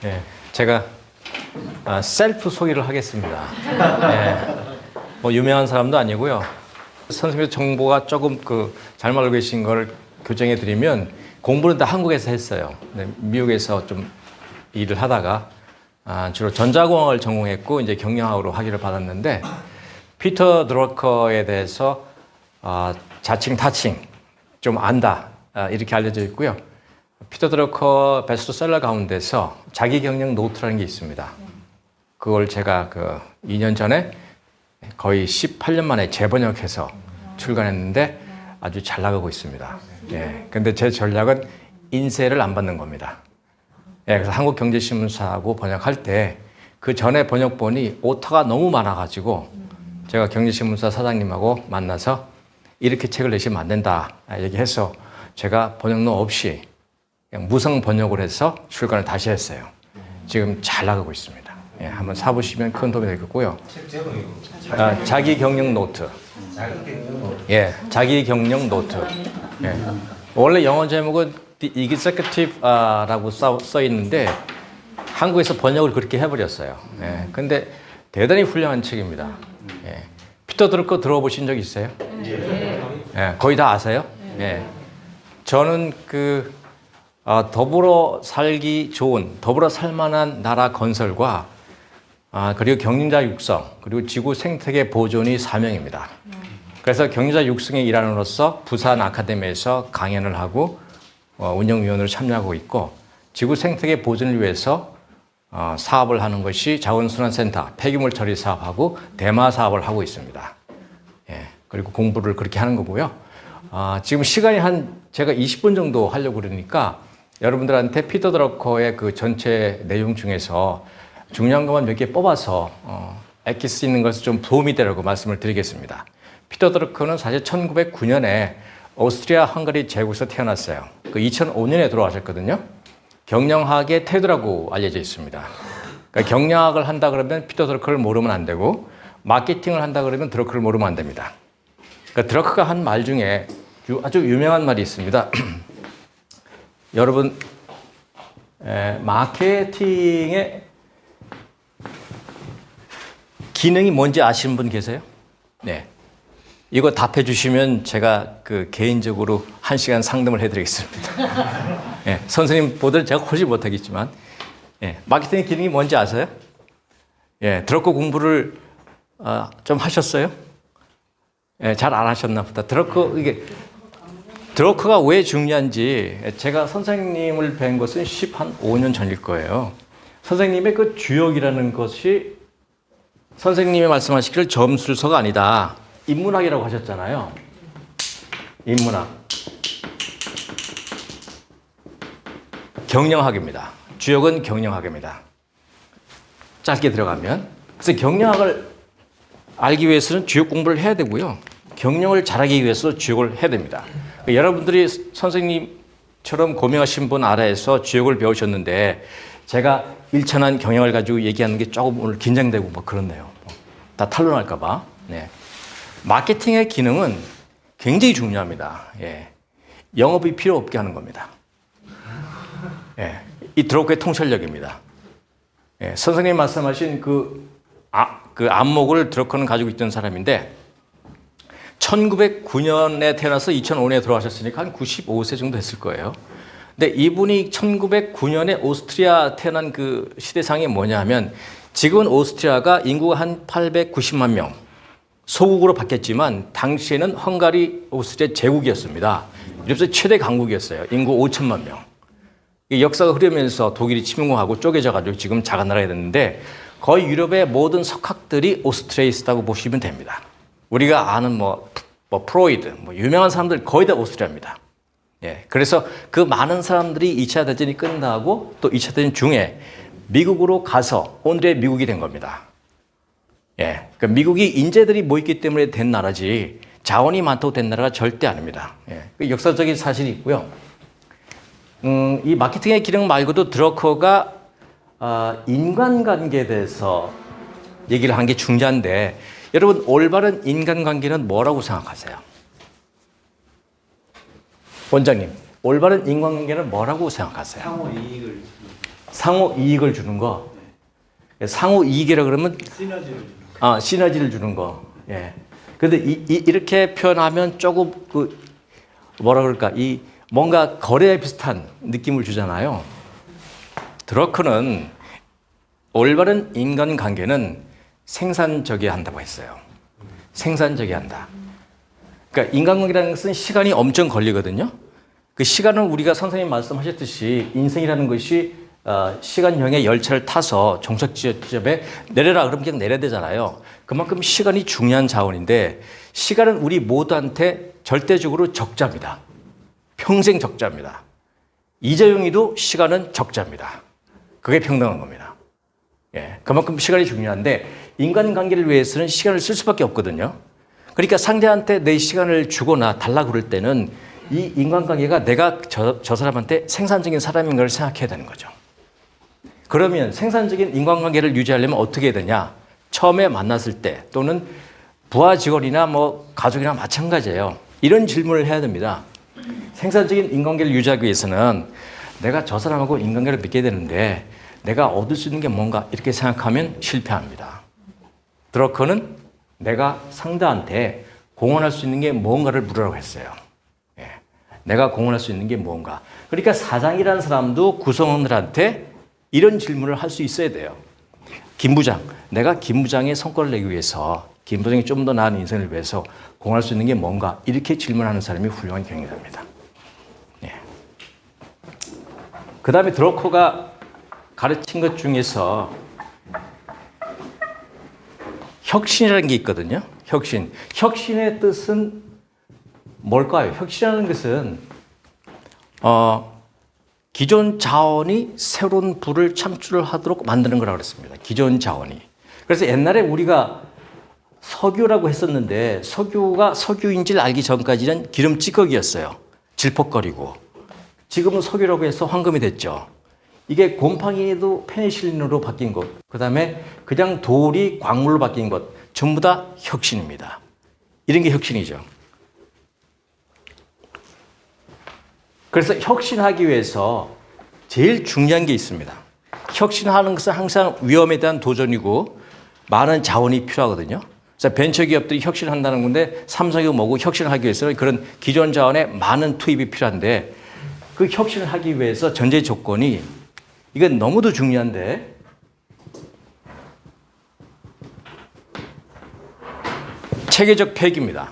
네, 제가 셀프 소개를 하겠습니다. 뭐 유명한 사람도 아니고요. 선생님 정보가 조금 잘못 알고 계신 걸 교정해 드리면 공부는 다 한국에서 했어요. 네, 미국에서 좀 일을 하다가 주로 전자공학을 전공했고 이제 경영학으로 학위를 받았는데 피터 드러커에 대해서 자칭 타칭 좀 안다 이렇게 알려져 있고요. 피터 드러커 베스트셀러 가운데서 자기 경영 노트라는 게 있습니다. 그걸 제가 2년 전에 거의 18년 만에 재번역해서 출간했는데 아주 잘 나가고 있습니다. 예. 근데 제 전략은 인쇄를 안 받는 겁니다. 예, 그래서 한국경제신문사하고 번역할 때 그 전에 번역본이 오타가 너무 많아가지고 제가 경제신문사 사장님하고 만나서 이렇게 책을 내시면 안 된다 얘기해서 제가 번역로 없이 그냥 무상 번역을 해서 출간을 다시 했어요. 지금 잘 나가고 있습니다. 예, 한번 사보시면 큰 도움이 되겠고요. 책 제목이 자기 경영 노트. 예, 자기 경영 노트. 예. 원래 영어 제목은 The Executive라고 써 있는데 한국에서 번역을 그렇게 해버렸어요. 예, 근데 대단히 훌륭한 책입니다. 예. 피터 드러커 들어보신 적 있어요? 예, 거의 다 아세요? 예. 저는 더불어 살기 좋은, 더불어 살만한 나라 건설과 그리고 경영자 육성, 그리고 지구 생태계 보존이 사명입니다. 그래서 경영자 육성의 일환으로서 부산 아카데미에서 강연을 하고 운영위원으로 참여하고 있고 지구 생태계 보존을 위해서 사업을 하는 것이 자원순환센터, 폐기물 처리 사업하고 대마 사업을 하고 있습니다. 예, 그리고 공부를 그렇게 하는 거고요. 지금 시간이 제가 20분 정도 하려고 그러니까 여러분들한테 피터 드러커의 그 전체 내용 중에서 중요한 것만 몇 개 뽑아서 아낄 수 있는 것을 좀 도움이 되라고 말씀을 드리겠습니다. 피터 드러커는 사실 1909년에 오스트리아 헝가리 제국에서 태어났어요. 2005년에 돌아가셨거든요. 경영학의 태도라고 알려져 있습니다. 그러니까 경영학을 한다 그러면 피터 드러커를 모르면 안 되고 마케팅을 한다 그러면 드러커를 모르면 안 됩니다. 그러니까 드러커가 한 말 중에 아주 유명한 말이 있습니다. 여러분 마케팅의 기능이 뭔지 아시는 분 계세요? 네. 이거 답해 주시면 제가 개인적으로 1시간 상담을 해드리겠습니다. 예, 선생님보다 제가 훨씬 못하겠지만, 예, 마케팅의 기능이 뭔지 아세요? 예, 드러커 공부를 좀 하셨어요? 예, 잘 안 하셨나 보다. 드러커가 왜 중요한지 제가 선생님을 뵌 것은 15년 전일 거예요. 선생님의 그 주역이라는 것이 선생님이 말씀하시기를 점술서가 아니다. 인문학이라고 하셨잖아요. 인문학. 경영학입니다. 주역은 경영학입니다. 짧게 들어가면. 그래서 경영학을 알기 위해서는 주역 공부를 해야 되고요. 경영을 잘하기 위해서 주역을 해야 됩니다. 그러니까 여러분들이 선생님처럼 고명하신 분 아래에서 주역을 배우셨는데 제가 일천한 경영을 가지고 얘기하는 게 조금 오늘 긴장되고 뭐 그렇네요. 다 탄론할까 봐. 네. 마케팅의 기능은 굉장히 중요합니다. 예. 영업이 필요 없게 하는 겁니다. 예. 이 드러커의 통찰력입니다. 예. 선생님 말씀하신 그 안목을 드러커는 가지고 있던 사람인데 1909년에 태어나서 2005년에 돌아가셨으니까 한 95세 정도 됐을 거예요. 근데 이분이 1909년에 오스트리아 태어난 그 시대상이 뭐냐면 지금은 오스트리아가 인구가 한 890만 명 소국으로 바뀌었지만 당시에는 헝가리 오스트리아 제국이었습니다. 유럽에서 최대 강국이었어요. 인구 5천만 명. 역사가 흐르면서 독일이 침공하고 쪼개져가지고 지금 작은 나라가 됐는데 거의 유럽의 모든 석학들이 오스트리아에 있었다고 보시면 됩니다. 우리가 아는 프로이드, 유명한 사람들 거의 다 오스트리아입니다. 예, 그래서 그 많은 사람들이 2차 대전이 끝나고 또 2차 대전 중에 미국으로 가서 오늘의 미국이 된 겁니다. 예, 그러니까 미국이 인재들이 모였기 때문에 된 나라지 자원이 많다고 된 나라가 절대 아닙니다. 예, 그 역사적인 사실이 있고요. 이 마케팅의 기능 말고도 드러커가 인간관계에 대해서 얘기를 한 게 중요한데 여러분 올바른 인간관계는 뭐라고 생각하세요? 원장님, 올바른 인간관계는 뭐라고 생각하세요? 상호 이익을 상호 이익을 주는 거. 상호 이익이라 그러면 시너지를 주는 거. 예. 근데 이렇게 표현하면 조금 뭐라 그럴까? 뭔가 거래에 비슷한 느낌을 주잖아요. 드러크는 올바른 인간관계는 생산적이어야 한다고 했어요. 생산적이어야 한다. 그러니까 인간관계라는 것은 시간이 엄청 걸리거든요. 그 시간은 우리가 선생님 말씀하셨듯이 인생이라는 것이 시간형의 열차를 타서 종착 지점에 내려라 그러면 그냥 내려야 되잖아요. 그만큼 시간이 중요한 자원인데 시간은 우리 모두한테 절대적으로 적자입니다. 평생 적자입니다. 이재용이도 시간은 적자입니다. 그게 평등한 겁니다. 예, 그만큼 시간이 중요한데 인간관계를 위해서는 시간을 쓸 수밖에 없거든요. 그러니까 상대한테 내 시간을 주거나 달라 그럴 때는 이 인간관계가 내가 저 사람한테 생산적인 사람인 걸 생각해야 되는 거죠. 그러면 생산적인 인간관계를 유지하려면 어떻게 해야 되냐? 처음에 만났을 때 또는 부하 직원이나 뭐 가족이나 마찬가지예요. 이런 질문을 해야 됩니다. 생산적인 인간관계를 유지하기 위해서는 내가 저 사람하고 인간관계를 맺게 되는데 내가 얻을 수 있는 게 뭔가 이렇게 생각하면 실패합니다. 드러커는 내가 상대한테 공헌할 수 있는 게 뭔가를 물으라고 했어요. 예. 내가 공헌할 수 있는 게 뭔가. 그러니까 사장이라는 사람도 구성원들한테 이런 질문을 할 수 있어야 돼요. 김 부장, 내가 김 부장의 성과를 내기 위해서 김 부장이 좀 더 나은 인생을 위해서 공헌할 수 있는 게 뭔가 이렇게 질문하는 사람이 훌륭한 경영자입니다. 예. 그 다음에 드러커가 가르친 것 중에서 혁신이라는 게 있거든요. 혁신. 혁신의 뜻은 뭘까요? 혁신이라는 것은 기존 자원이 새로운 부를 창출을 하도록 만드는 거라고 그랬습니다. 기존 자원이. 그래서 옛날에 우리가 석유라고 했었는데 석유가 석유인지를 알기 전까지는 기름 찌꺼기였어요. 질퍽거리고. 지금은 석유라고 해서 황금이 됐죠. 이게 곰팡이도 페니실린으로 바뀐 것, 그 다음에 그냥 돌이 광물로 바뀐 것, 전부 다 혁신입니다. 이런 게 혁신이죠. 그래서 혁신하기 위해서 제일 중요한 게 있습니다. 혁신하는 것은 항상 위험에 대한 도전이고 많은 자원이 필요하거든요. 그래서 벤처기업들이 혁신을 한다는 건데 삼성이 뭐고 혁신을 하기 위해서는 그런 기존 자원에 많은 투입이 필요한데 그 혁신을 하기 위해서 전제 조건이 이건 너무도 중요한데 체계적 폐기입니다.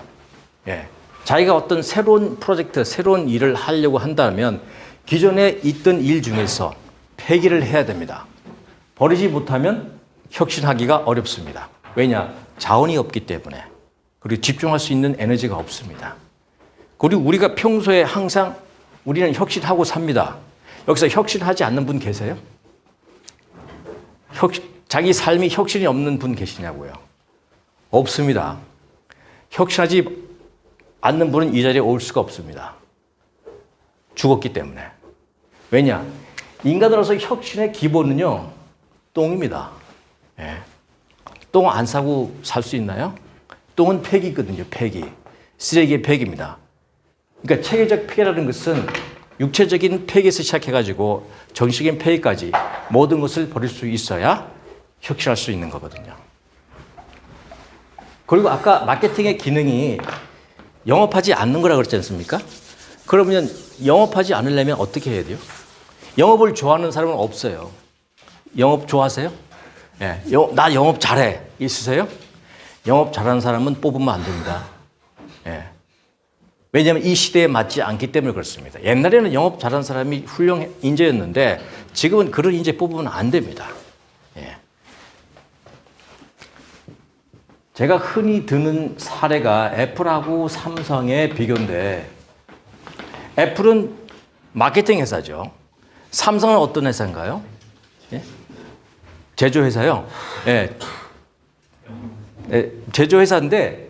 예. 자기가 어떤 새로운 프로젝트, 새로운 일을 하려고 한다면 기존에 있던 일 중에서 폐기를 해야 됩니다. 버리지 못하면 혁신하기가 어렵습니다. 왜냐? 자원이 없기 때문에. 그리고 집중할 수 있는 에너지가 없습니다. 그리고 우리가 평소에 항상 우리는 혁신하고 삽니다. 여기서 혁신하지 않는 분 계세요? 자기 삶이 혁신이 없는 분 계시냐고요? 없습니다. 혁신하지 않는 분은 이 자리에 올 수가 없습니다. 죽었기 때문에. 왜냐? 인간으로서 혁신의 기본은요, 똥입니다. 예. 똥 안 싸고 살 수 있나요? 똥은 폐기거든요, 폐기. 쓰레기의 폐기입니다. 그러니까 체계적 폐기라는 것은 육체적인 폐기에서 시작해가지고 정신적인 폐기까지 모든 것을 버릴 수 있어야 혁신할 수 있는 거거든요. 그리고 아까 마케팅의 기능이 영업하지 않는 거라고 그랬지 않습니까? 그러면 영업하지 않으려면 어떻게 해야 돼요? 영업을 좋아하는 사람은 없어요. 영업 좋아하세요? 예, 나 영업 잘해. 있으세요? 영업 잘하는 사람은 뽑으면 안 됩니다. 예. 왜냐하면 이 시대에 맞지 않기 때문에 그렇습니다. 옛날에는 영업 잘하는 사람이 훌륭한 인재였는데 지금은 그런 인재 뽑으면 안 됩니다. 예. 제가 흔히 드는 사례가 애플하고 삼성의 비교인데 애플은 마케팅 회사죠. 삼성은 어떤 회사인가요? 예? 제조회사요. 예. 예, 제조회사인데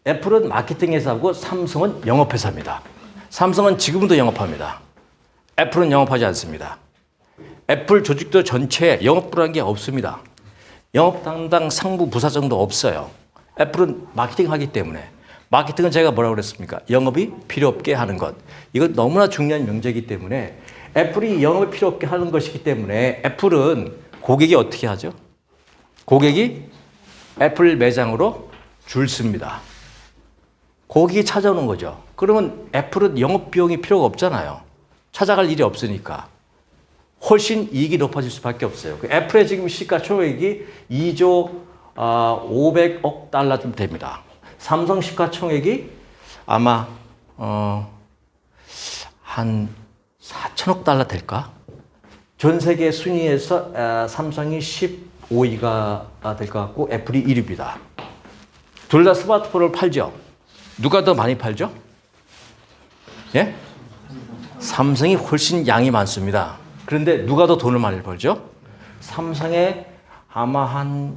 애플은 마케팅 회사고 삼성은 영업회사입니다. 삼성은 지금도 영업합니다. 애플은 영업하지 않습니다. 애플 조직도 전체에 영업부라는 게 없습니다. 영업 담당 상부 부사장도 없어요. 애플은 마케팅 하기 때문에. 마케팅은 제가 뭐라고 그랬습니까? 영업이 필요 없게 하는 것. 이건 너무나 중요한 명제이기 때문에 애플이 영업이 필요 없게 하는 것이기 때문에 애플은 고객이 어떻게 하죠? 고객이 애플 매장으로 줄 섭니다. 고객이 찾아오는 거죠. 그러면 애플은 영업 비용이 필요가 없잖아요. 찾아갈 일이 없으니까. 훨씬 이익이 높아질 수밖에 없어요. 애플의 지금 시가총액이 2조 500억 달러쯤 됩니다. 삼성 시가총액이 아마 한 4천억 달러 될까? 전 세계 순위에서 삼성이 15위가 될 것 같고 애플이 1위입니다. 둘 다 스마트폰을 팔죠. 누가 더 많이 팔죠? 예? 삼성이 훨씬 양이 많습니다. 그런데 누가 더 돈을 많이 벌죠? 삼성의 아마 한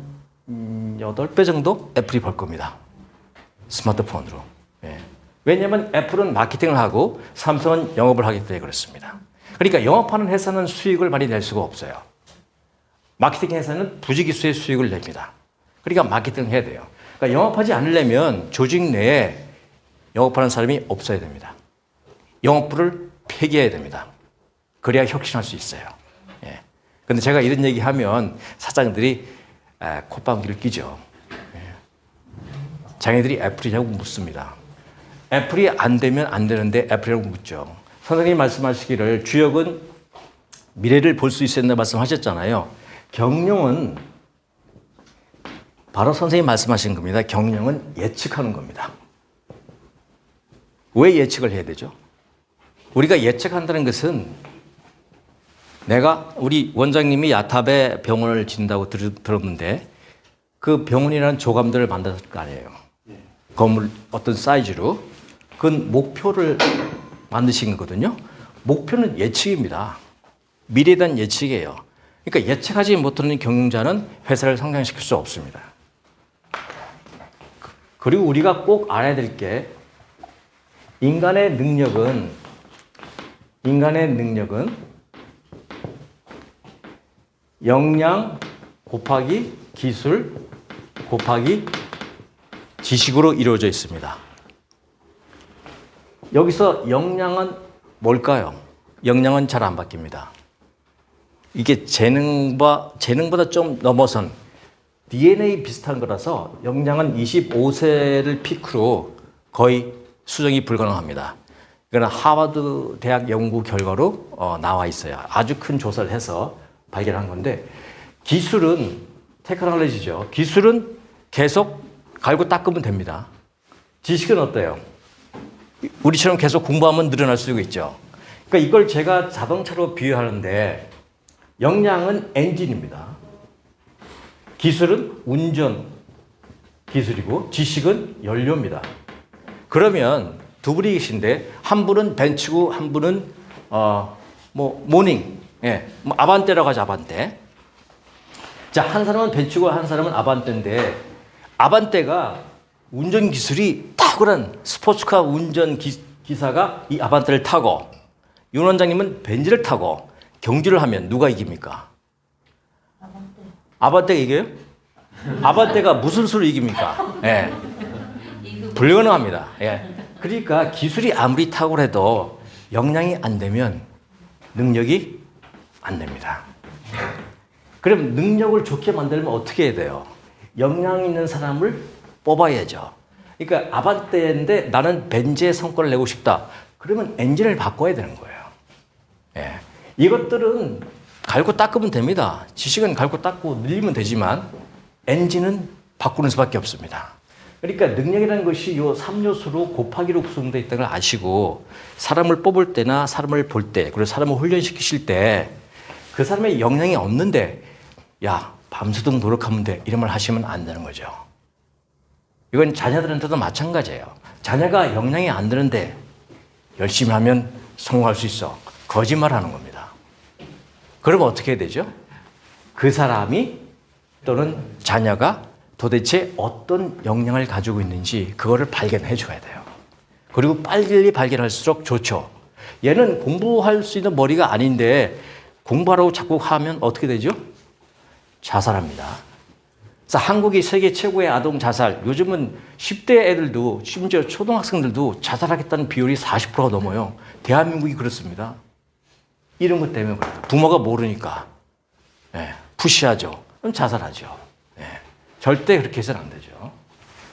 8배 정도 애플이 벌 겁니다. 스마트폰으로. 예. 왜냐하면 애플은 마케팅을 하고 삼성은 영업을 하기 때문에 그렇습니다. 그러니까 영업하는 회사는 수익을 많이 낼 수가 없어요. 마케팅 회사는 부지기수의 수익을 냅니다. 그러니까 마케팅을 해야 돼요. 그러니까 영업하지 않으려면 조직 내에 영업하는 사람이 없어야 됩니다. 영업부를 폐기해야 됩니다. 그래야 혁신할 수 있어요. 예. 근데 제가 이런 얘기 하면 사장들이 콧방귀를 끼죠. 예. 자기들이 애플이냐고 묻습니다. 애플이 안 되면 안 되는데 애플이라고 묻죠. 선생님이 말씀하시기를 주역은 미래를 볼 수 있었나 말씀하셨잖아요. 경영은 바로 선생님이 말씀하신 겁니다. 경영은 예측하는 겁니다. 왜 예측을 해야 되죠? 우리가 예측한다는 것은 우리 원장님이 야탑에 병원을 짓는다고 들었는데 그 병원이라는 조감들을 만들었을 거 아니에요. 건물 어떤 사이즈로. 그건 목표를 만드신 거거든요. 목표는 예측입니다. 미래에 대한 예측이에요. 그러니까 예측하지 못하는 경영자는 회사를 성장시킬 수 없습니다. 그리고 우리가 꼭 알아야 될 게 인간의 능력은 역량 곱하기 기술 곱하기 지식으로 이루어져 있습니다. 여기서 역량은 뭘까요? 역량은 잘 안 바뀝니다. 이게 재능보다 좀 넘어선 DNA 비슷한 거라서 역량은 25세를 피크로 거의 수정이 불가능합니다. 이거는 하버드 대학 연구 결과로 나와 있어요. 아주 큰 조사를 해서 발견한 건데 기술은 테크놀로지죠. 기술은 계속 갈고 닦으면 됩니다. 지식은 어때요? 우리처럼 계속 공부하면 늘어날 수 있죠. 그러니까 이걸 제가 자동차로 비유하는데 역량은 엔진입니다. 기술은 운전 기술이고 지식은 연료입니다. 그러면 두 분이 계신데 한 분은 벤츠고 한 분은 모닝, 아반떼라고 하죠. 아반떼. 자, 한 사람은 벤츠고 한 사람은 아반떼인데 아반떼가 운전 기술이 탁월한 스포츠카 운전 기사가 이 아반떼를 타고 윤 원장님은 벤츠를 타고 경주를 하면 누가 이깁니까? 아반떼가 이겨요? 아반떼가 무슨 수로 이깁니까? 예. 불가능합니다. 예. 그러니까 기술이 아무리 탁월해도 역량이 안 되면 능력이 안 됩니다. 그럼 능력을 좋게 만들면 어떻게 해야 돼요? 역량 있는 사람을 뽑아야죠. 그러니까 아반떼인데 나는 벤츠의 성과를 내고 싶다. 그러면 엔진을 바꿔야 되는 거예요. 예. 이것들은 갈고 닦으면 됩니다. 지식은 갈고 닦고 늘리면 되지만 엔진은 바꾸는 수밖에 없습니다. 그러니까 능력이라는 것이 요 3요소로 곱하기로 구성되어 있다는 걸 아시고 사람을 뽑을 때나 사람을 볼 때 그리고 사람을 훈련시키실 때 그 사람의 역량이 없는데 야 밤새도록 노력하면 돼 이런 말 하시면 안 되는 거죠. 이건 자녀들한테도 마찬가지예요. 자녀가 역량이 안 되는데 열심히 하면 성공할 수 있어. 거짓말하는 겁니다. 그럼 어떻게 해야 되죠? 그 사람이 또는 자녀가 도대체 어떤 역량을 가지고 있는지 그거를 발견해 줘야 돼요. 그리고 빨리 발견할수록 좋죠. 얘는 공부할 수 있는 머리가 아닌데 공부하라고 자꾸 하면 어떻게 되죠? 자살합니다. 그래서 한국이 세계 최고의 아동 자살, 요즘은 10대 애들도 심지어 초등학생들도 자살하겠다는 비율이 40%가 넘어요. 대한민국이 그렇습니다. 이런 것 때문에 그래요. 부모가 모르니까. 예, 푸시하죠. 그럼 자살하죠. 예, 절대 그렇게 해서는 안 되죠.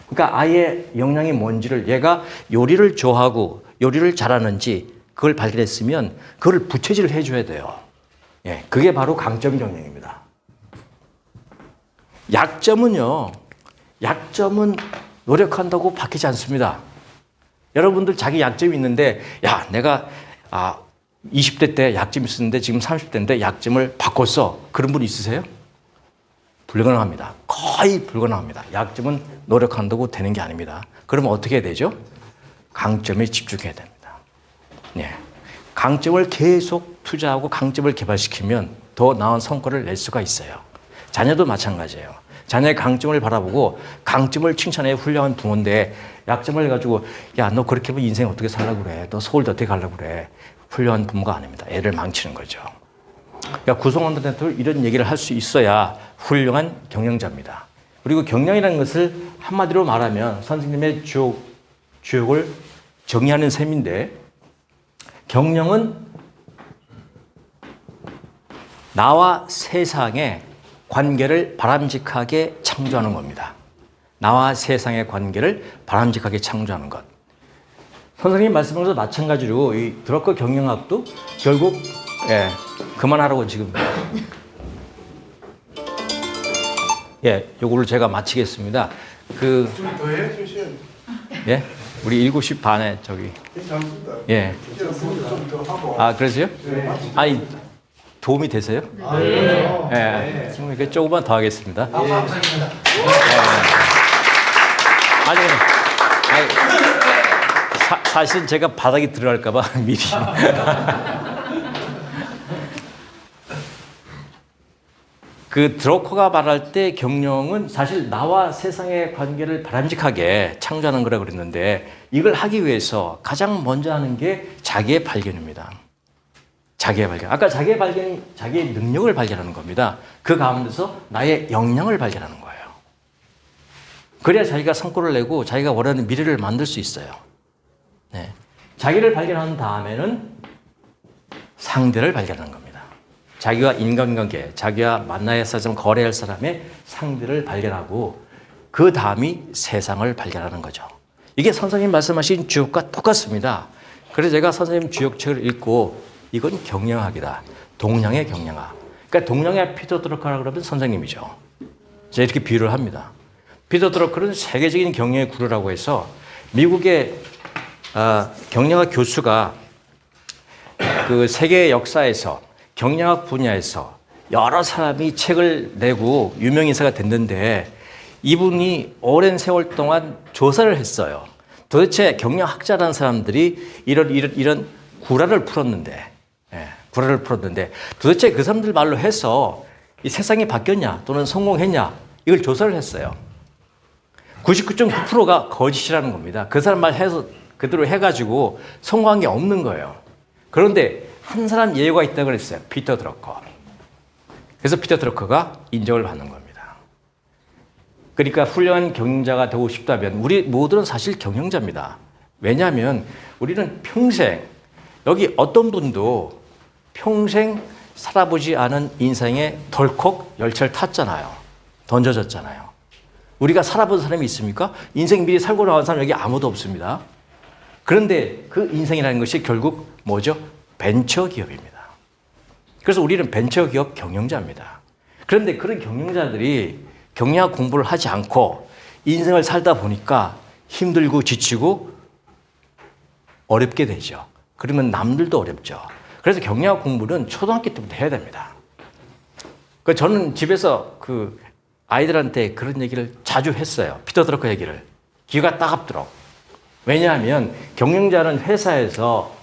그러니까 아이의 역량이 뭔지를 얘가 요리를 좋아하고 요리를 잘하는지 그걸 발견했으면 그걸 부채질을 해줘야 돼요. 예, 그게 바로 강점 경영입니다. 약점은요, 약점은 노력한다고 바뀌지 않습니다. 여러분들 자기 약점이 있는데, 야, 내가 20대 때 약점이 있었는데 지금 30대인데 약점을 바꿨어. 그런 분 있으세요? 불가능합니다. 거의 불가능합니다. 약점은 노력한다고 되는 게 아닙니다. 그러면 어떻게 해야 되죠? 강점에 집중해야 됩니다. 예. 강점을 계속 투자하고 강점을 개발시키면 더 나은 성과를 낼 수가 있어요. 자녀도 마찬가지예요. 자녀의 강점을 바라보고 강점을 칭찬해 훌륭한 부모인데 약점을 가지고 야, 너 그렇게 하면 인생 어떻게 살려고 그래? 너 서울대 어떻게 가려고 그래? 훌륭한 부모가 아닙니다. 애를 망치는 거죠. 그러니까 구성원들한테 이런 얘기를 할 수 있어야 훌륭한 경영자입니다. 그리고 경영이라는 것을 한마디로 말하면 선생님의 주역을 정의하는 셈인데 경영은 나와 세상의 관계를 바람직하게 창조하는 겁니다. 나와 세상의 관계를 바람직하게 창조하는 것. 선생님 말씀하신 것도 마찬가지로 이 드러커 경영학도 결국 그만하라고 지금 요거를 제가 마치겠습니다. 좀 더 해 주시면. 우리 7시 반에 저기. 괜찮습니다. 좀더 하고. 그러세요? 네. 아니 도움이 되세요? 네. 지금 이렇게 조금만 더 하겠습니다. 감사합니다. 아니, 사실은 제가 바닥에 들어갈까봐 미리. 그 드러커가 말할 때 경영은 사실 나와 세상의 관계를 바람직하게 창조하는 거라고 그랬는데 이걸 하기 위해서 가장 먼저 하는 게 자기의 발견입니다. 자기의 발견. 아까 자기의 발견이 자기의 능력을 발견하는 겁니다. 그 가운데서 나의 역량을 발견하는 거예요. 그래야 자기가 성과를 내고 자기가 원하는 미래를 만들 수 있어요. 네. 자기를 발견한 다음에는 상대를 발견하는 겁니다. 자기와 인간관계, 자기와 만나야 할 사람, 거래할 할 사람의 상대를 발견하고 그 다음이 세상을 발견하는 거죠. 이게 선생님 말씀하신 주역과 똑같습니다. 그래서 제가 선생님 주역책을 읽고 이건 경영학이다. 동양의 경영학. 그러니까 동양의 피터 드러커라고 그러면 선생님이죠. 제가 이렇게 비유를 합니다. 피터 드러커는 세계적인 경영의 구루라고 해서 미국의 경영학 교수가 그 세계 역사에서 경영학 분야에서 여러 사람이 책을 내고 유명인사가 됐는데 이분이 오랜 세월 동안 조사를 했어요. 도대체 경영학자라는 사람들이 이런 구라를 풀었는데, 구라를 풀었는데 도대체 그 사람들 말로 해서 이 세상이 바뀌었냐 또는 성공했냐 이걸 조사를 했어요. 99.9%가 거짓이라는 겁니다. 그 사람 말 해서 그대로 해가지고 성공한 게 없는 거예요. 그런데 한 사람 예외가 있다고 그랬어요. 피터 드러커. 그래서 피터 드러커가 인정을 받는 겁니다. 그러니까 훌륭한 경영자가 되고 싶다면 우리 모두는 사실 경영자입니다. 왜냐하면 우리는 평생 여기 어떤 분도 평생 살아보지 않은 인생에 덜컥 열차를 탔잖아요. 던져졌잖아요. 우리가 살아본 사람이 있습니까? 인생 미리 살고 나온 사람 여기 아무도 없습니다. 그런데 그 인생이라는 것이 결국 뭐죠? 벤처기업입니다. 그래서 우리는 벤처기업 경영자입니다. 그런데 그런 경영자들이 경영학 공부를 하지 않고 인생을 살다 보니까 힘들고 지치고 어렵게 되죠. 그러면 남들도 어렵죠. 그래서 경영학 공부는 초등학교 때부터 해야 됩니다. 저는 집에서 그 아이들한테 그런 얘기를 자주 했어요. 피터 드러커 얘기를. 귀가 따갑도록. 왜냐하면 경영자는 회사에서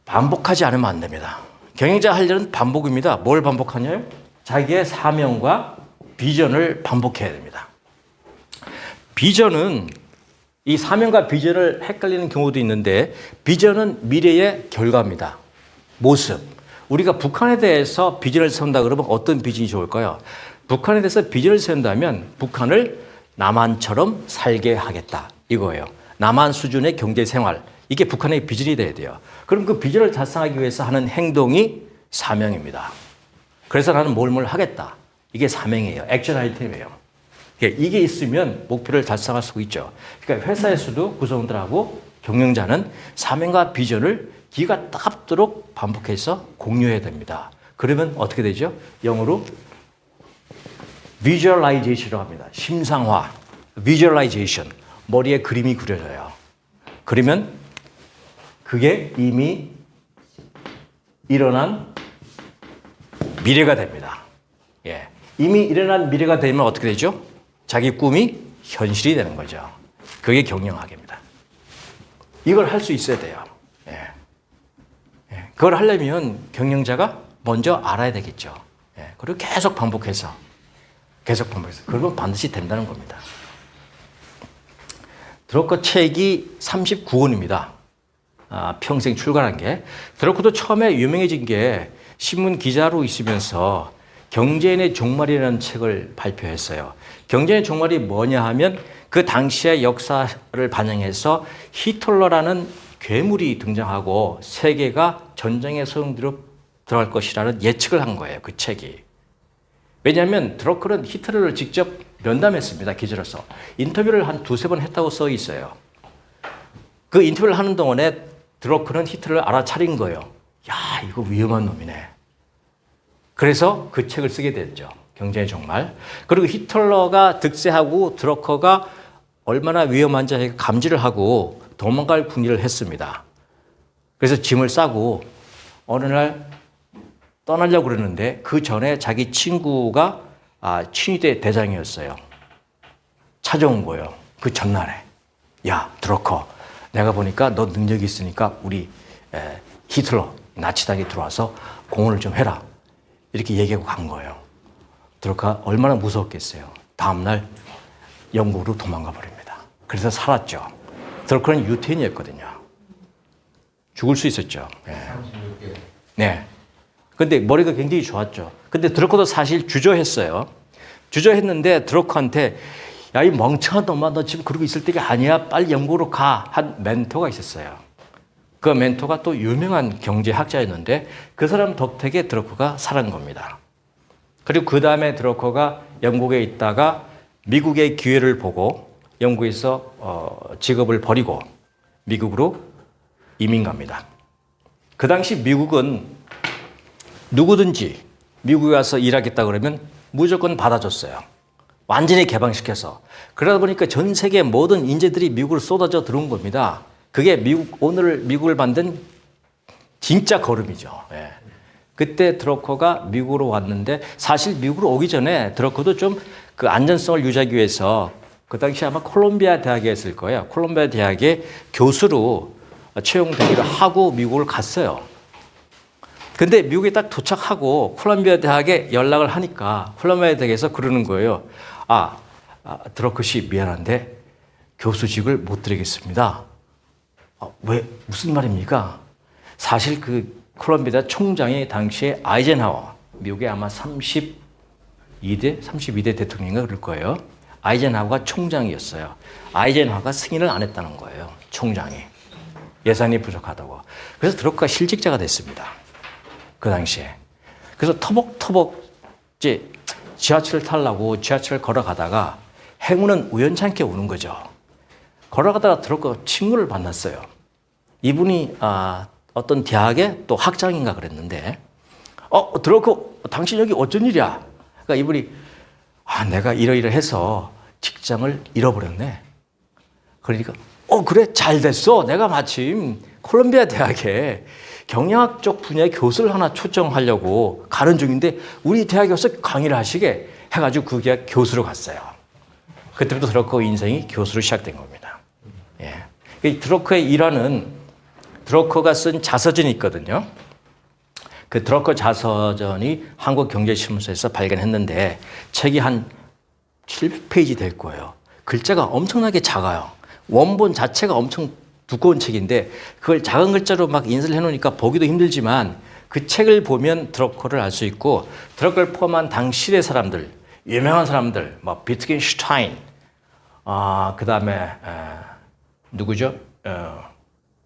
반복하지 않으면 안 됩니다. 경영자 할 일은 반복입니다. 뭘 반복하냐요? 자기의 사명과 비전을 반복해야 됩니다. 비전은 이 사명과 비전을 헷갈리는 경우도 있는데 비전은 미래의 결과입니다. 모습. 우리가 북한에 대해서 비전을 세운다 그러면 어떤 비전이 좋을까요? 북한에 대해서 비전을 세운다면 북한을 남한처럼 살게 하겠다. 이거예요. 남한 수준의 경제 생활. 이게 북한의 비전이 돼야 돼요. 그럼 그 비전을 달성하기 위해서 하는 행동이 사명입니다. 그래서 나는 뭘 하겠다. 이게 사명이에요. 액션 아이템이에요. 이게 있으면 목표를 달성할 수 있죠. 그러니까 회사에서도 구성원들하고 경영자는 사명과 비전을 기가 따갑도록 반복해서 공유해야 됩니다. 그러면 어떻게 되죠? 영어로 visualization이라고 합니다. 심상화, visualization. 머리에 그림이 그려져요. 그러면 그게 이미 일어난 미래가 됩니다. 예. 이미 일어난 미래가 되면 어떻게 되죠? 자기 꿈이 현실이 되는 거죠. 그게 경영학입니다. 이걸 할 수 있어야 돼요. 예. 예. 그걸 하려면 경영자가 먼저 알아야 되겠죠. 예. 그리고 계속 반복해서. 그러면 반드시 된다는 겁니다. 드러커 책이 39권입니다. 평생 출간한 게. 드러커도 처음에 유명해진 게 신문 기자로 있으면서 경제인의 종말이라는 책을 발표했어요. 경제인의 종말이 뭐냐 하면 그 당시의 역사를 반영해서 히틀러라는 괴물이 등장하고 세계가 전쟁의 소용돌이로 들어갈 것이라는 예측을 한 거예요. 그 책이. 왜냐하면 드러커는 히틀러를 직접 면담했습니다. 기자로서. 인터뷰를 한 두세 번 했다고 써 있어요. 그 인터뷰를 하는 동안에 드러커는 히틀러를 알아차린 거예요. 야, 이거 위험한 놈이네. 그래서 그 책을 쓰게 됐죠. 경제의 종말. 그리고 히틀러가 득세하고 드러커가 얼마나 위험한지 감지를 하고 도망갈 궁리를 했습니다. 그래서 짐을 싸고 어느 날 떠나려고 그러는데 그 전에 자기 친구가 친위대 대장이었어요. 찾아온 거예요. 그 전날에. 야, 드러커. 내가 보니까 너 능력이 있으니까 우리 히틀러, 나치당이 들어와서 공헌을 좀 해라. 이렇게 얘기하고 간 거예요. 드러커가 얼마나 무서웠겠어요. 다음날 영국으로 도망가 버립니다. 그래서 살았죠. 드러커는 유태인이었거든요. 죽을 수 있었죠. 네. 근데 머리가 굉장히 좋았죠. 근데 드러커도 사실 주저했어요. 주저했는데 드러커한테 야, 이 멍청한 놈아, 너 지금 그러고 있을 때가 아니야. 빨리 영국으로 가. 한 멘토가 있었어요. 그 멘토가 또 유명한 경제학자였는데 그 사람 덕택에 드러커가 살은 겁니다. 그리고 그 다음에 드러커가 영국에 있다가 미국의 기회를 보고 영국에서 직업을 버리고 미국으로 이민 갑니다. 그 당시 미국은 누구든지 미국에 와서 일하겠다 그러면 무조건 받아줬어요. 완전히 개방시켜서. 그러다 보니까 전 세계 모든 인재들이 미국으로 쏟아져 들어온 겁니다. 그게 오늘 미국을 만든 진짜 걸음이죠. 예. 그때 드러커가 미국으로 왔는데 사실 미국으로 오기 전에 드러커도 좀 그 안전성을 유지하기 위해서 그 당시 아마 콜롬비아 대학에 있을 거예요. 콜롬비아 대학에 교수로 채용되기로 하고 미국을 갔어요. 근데 미국에 딱 도착하고 콜롬비아 대학에 연락을 하니까 콜롬비아 대학에서 그러는 거예요. 드러커 씨 미안한데 교수직을 못 드리겠습니다. 왜? 무슨 말입니까? 사실 그 콜롬비아 총장이 당시에 아이젠하워, 미국의 아마 32대 대통령인가 그럴 거예요. 아이젠하워가 총장이었어요. 아이젠하워가 승인을 안 했다는 거예요. 총장이. 예산이 부족하다고. 그래서 드러커가 실직자가 됐습니다. 그 당시에. 그래서 터벅터벅 이제 지하철을 타려고 지하철을 걸어가다가 행운은 우연찮게 오는 거죠. 걸어가다가 드러커 친구를 만났어요. 이분이 어떤 대학의 또 학장인가 그랬는데 드러커 당신 여기 어쩐 일이야? 그러니까 이분이 내가 이러이러해서 직장을 잃어버렸네. 그러니까 그래 잘 됐어. 내가 마침 콜롬비아 대학에 경영학 쪽 분야의 교수를 하나 초청하려고 가는 중인데 우리 대학에 와서 강의를 하시게 해가지고 그 대학 교수로 갔어요. 그때부터 드러커 인생이 교수로 시작된 겁니다. 예. 드러커의 일화는 드러커가 쓴 자서전이 있거든요. 그 드러커 자서전이 한국경제신문사에서 발견했는데 책이 한 700페이지 될 거예요. 글자가 엄청나게 작아요. 원본 자체가 엄청 두꺼운 책인데 그걸 작은 글자로 막 인쇄를 해놓으니까 보기도 힘들지만 그 책을 보면 드러커를 알 수 있고 드러커를 포함한 당 시대 사람들, 유명한 사람들, 뭐 비트겐슈타인, 그 다음에 누구죠?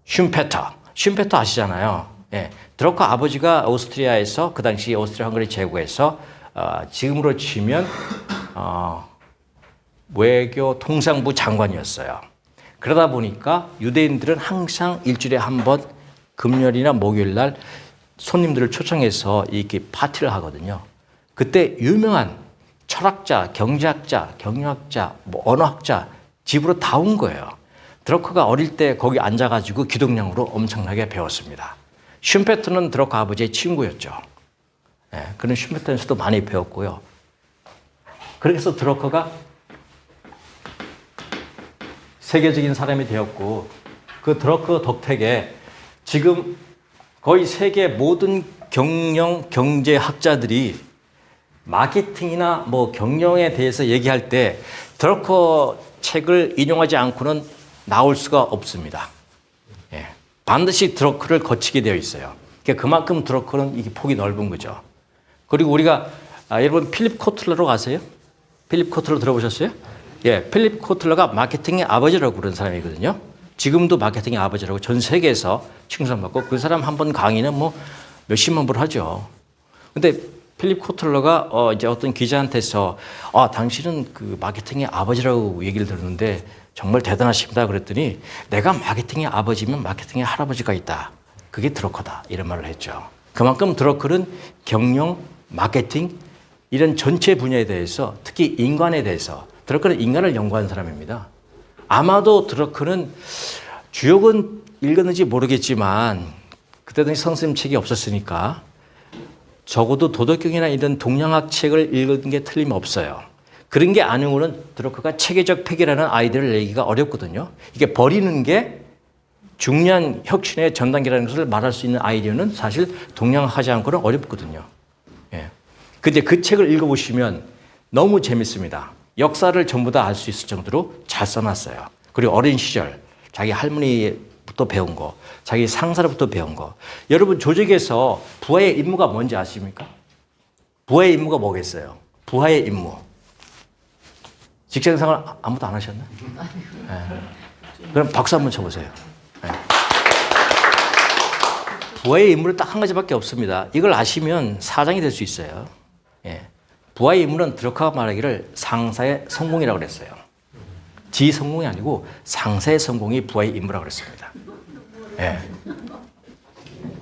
슌페터 아시잖아요. 예. 드러커 아버지가 오스트리아에서 그 당시 오스트리아 헝가리 제국에서 지금으로 치면 외교 통상부 장관이었어요. 그러다 보니까 유대인들은 항상 일주일에 한 번 금요일이나 목요일 날 손님들을 초청해서 이렇게 파티를 하거든요. 그때 유명한 철학자, 경제학자, 경영학자, 뭐 언어학자 집으로 다 온 거예요. 드러커가 어릴 때 거기 앉아가지고 기독량으로 엄청나게 배웠습니다. 슌페터는 드러커 아버지의 친구였죠. 예, 그런 슌페터에서도 많이 배웠고요. 그래서 드러커가 세계적인 사람이 되었고 그 드러커 덕택에 지금 거의 세계 모든 경영 경제학자들이 마케팅이나 뭐 경영에 대해서 얘기할 때 드러커 책을 인용하지 않고는 나올 수가 없습니다. 예, 반드시 드러커를 거치게 되어 있어요. 그러니까 그만큼 드러커는 이게 폭이 넓은 거죠. 그리고 우리가 여러분 필립 코틀러로 아세요? 필립 코틀러 들어보셨어요? 예, 필립 코틀러가 마케팅의 아버지라고 부르는 사람이거든요. 지금도 마케팅의 아버지라고 전 세계에서 칭송받고 그 사람 한 번 강의는 뭐 몇십만 불 하죠. 근데 필립 코틀러가 이제 어떤 기자한테서 당신은 그 마케팅의 아버지라고 얘기를 들었는데 정말 대단하십니다. 그랬더니 내가 마케팅의 아버지면 마케팅의 할아버지가 있다. 그게 드러커다. 이런 말을 했죠. 그만큼 드러커는 경영, 마케팅 이런 전체 분야에 대해서 특히 인간에 대해서 드러커는 인간을 연구한 사람입니다. 아마도 드러커는 주역은 읽었는지 모르겠지만 그때 당시 선생님 책이 없었으니까 적어도 도덕경이나 이런 동양학 책을 읽은 게 틀림없어요. 그런 게 아니고는 드러커가 체계적 폐기라는 아이디어를 내기가 어렵거든요. 이게 버리는 게 중요한 혁신의 전 단계라는 것을 말할 수 있는 아이디어는 사실 동양하지 않고는 어렵거든요. 예. 근데 그 책을 읽어보시면 너무 재밌습니다. 역사를 전부 다 알 수 있을 정도로 잘 써놨어요. 그리고 어린 시절 자기 할머니부터 배운 거, 자기 상사로부터 배운 거. 여러분 조직에서 부하의 임무가 뭔지 아십니까? 부하의 임무가 뭐겠어요? 부하의 임무. 직장생활 아무도 안 하셨나요? 네. 그럼 박수 한번 쳐보세요. 네. 부하의 임무는 딱 한 가지밖에 없습니다. 이걸 아시면 사장이 될 수 있어요. 예. 부하의 임무는 드러커가 말하기를 상사의 성공이라고 그랬어요. 지 성공이 아니고 상사의 성공이 부하의 임무라고 그랬습니다. 예.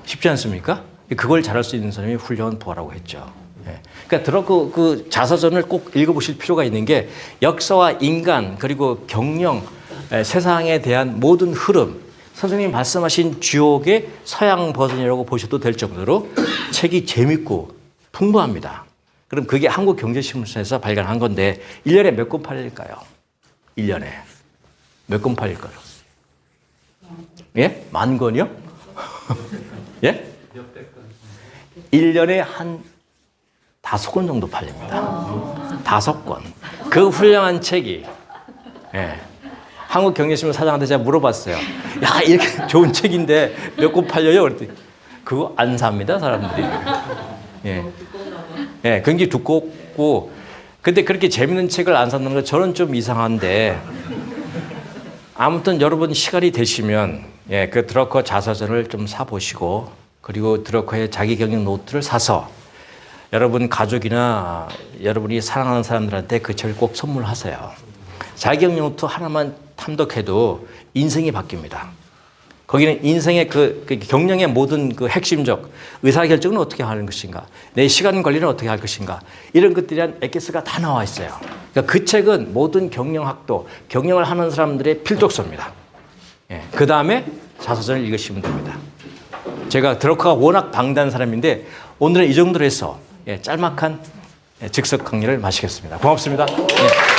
쉽지 않습니까? 그걸 잘할 수 있는 사람이 훌륭한 부하라고 했죠. 예. 그러니까 드러커 그 자서전을 꼭 읽어보실 필요가 있는 게 역사와 인간 그리고 경영, 세상에 대한 모든 흐름, 선생님이 말씀하신 주옥의 서양 버전이라고 보셔도 될 정도로 책이 재밌고 풍부합니다. 그럼 그게 한국경제신문사에서 발간한 건데 1년에 몇 권 팔릴까요? 1년에 몇 권 팔릴까요? 예? 10,000권이요? 예? 1년에 한 5권 정도 팔립니다. 5권. 그 훌륭한 책이 예. 한국경제신문 사장한테 제가 물어봤어요. 야, 이렇게 좋은 책인데 몇 권 팔려요? 그랬더니 그거 안 삽니다, 사람들이. 예. 예, 굉장히 두껍고 근데 그렇게 재밌는 책을 안 샀는 건 저는 좀 이상한데 아무튼 여러분 시간이 되시면 예, 그 드러커 자서전을 좀 사보시고 그리고 드러커의 자기 경영 노트를 사서 여러분 가족이나 여러분이 사랑하는 사람들한테 그 책을 꼭 선물하세요. 자기 경영 노트 하나만 탐독해도 인생이 바뀝니다. 거기는 인생의 그 경영의 모든 그 핵심적 의사결정은 어떻게 하는 것인가, 내 시간 관리는 어떻게 할 것인가 이런 것들에 대한 엑기스가 다 나와 있어요. 그러니까 그 책은 모든 경영학도 경영을 하는 사람들의 필독서입니다. 예, 그 다음에 자서전을 읽으시면 됩니다. 제가 드러커가 워낙 방대한 사람인데 오늘은 이 정도로 해서 예, 짤막한 즉석 강의를 마치겠습니다. 고맙습니다. 예.